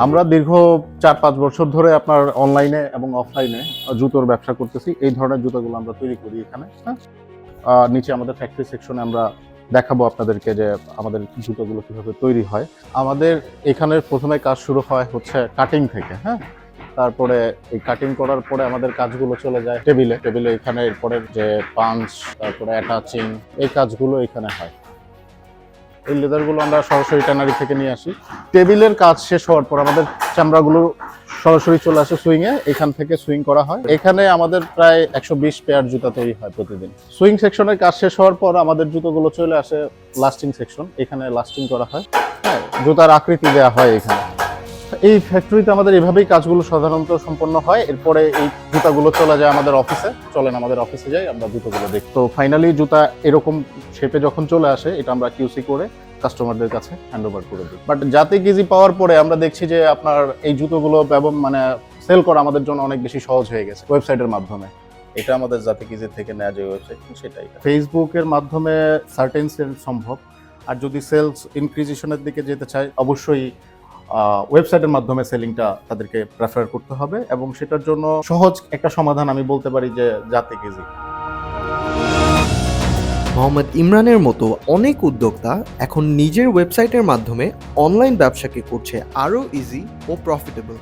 আমরা দীর্ঘ 4-5 বছর ধরে আপনার অনলাইনে এবং অফলাইনে জুতোর ব্যবসা করতেছি। এই ধরনের জুতোগুলো আমরা তৈরি করি এখানে, হ্যাঁ? নিচে আমাদের ফ্যাক্টরি সেকশনে আমরা দেখাবো আপনাদেরকে যে আমাদের জুতোগুলো কিভাবে তৈরি হয়। আমাদের এখানের ১ম এ কাজ শুরু হয় হচ্ছে কাটিং থেকে, হ্যাঁ? তারপরে এই কাটিং করার পরে আমাদের কাজগুলো চলে যায় টেবিলে। টেবিলে এখানে এরপরে যে পাঞ্চ, তারপরে অ্যাটাচিং, এই কাজগুলো এখানে হয়। এই লেদারগুলো আমরা সরাসরি ট্যানারি থেকে নিয়ে আসি। টেবিলের কাজ শেষ হওয়ার পর আমাদের চামড়াগুলো সরাসরি চলে আসে সুইংয়ে, এখান থেকে সুইং করা হয়। এখানে আমাদের প্রায় ১২০ পেয়ার জুতা তৈরি হয় প্রতিদিন। সুইং সেকশনের কাজ শেষ হওয়ার পর আমাদের জুতোগুলো চলে আসে লাস্টিং সেকশন, এখানে লাস্টিং করা হয়। হ্যাঁ, জুতার আকৃতি দেওয়া হয় এখানে। এই ফ্যাক্টরিতে আমাদের এভাবেই কাজগুলো সাধারণত সম্পন্ন হয়। এরপরে এই জুতাগুলো চলে যায় আমাদের অফিসে। চলেন আমাদের অফিসে যাই, আমরা জুতোগুলো দেখি। তো ফাইনালি জুতা এরকম শেপে যখন চলে আসে, এটা আমরা কিউসি করে কাস্টমারদের কাছে হ্যান্ড ওভার করে দিই। বাট জাতি গিজি পাওয়ার পরে আমরা দেখছি যে আপনার এই জুতোগুলো মানে সেল করা আমাদের জন্য অনেক বেশি সহজ হয়ে গেছে ওয়েবসাইটের মাধ্যমে। এটা আমাদের জাতি গিজি থেকে নেওয়া যে ওয়েবসাইট, সেটাই। ফেসবুকের মাধ্যমে সার্টেন সেল সম্ভব। আর যদি সেলস ইনক্রিজিশনের দিকে যেতে চায়, অবশ্যই ওয়েবসাইটের মাধ্যমে সেলিংটা তাদেরকে প্রেফার করতে হবে, এবং সেটার জন্য সহজ একটা সমাধান আমি বলতে পারি যে জাতি গিজি। মোহাম্মদ ইমরানের মতো অনেক উদ্যোক্তা এখন নিজের ওয়েবসাইটের মাধ্যমে অনলাইন ব্যবসাকে করছে আরও ইজি ও প্রফিটেবল।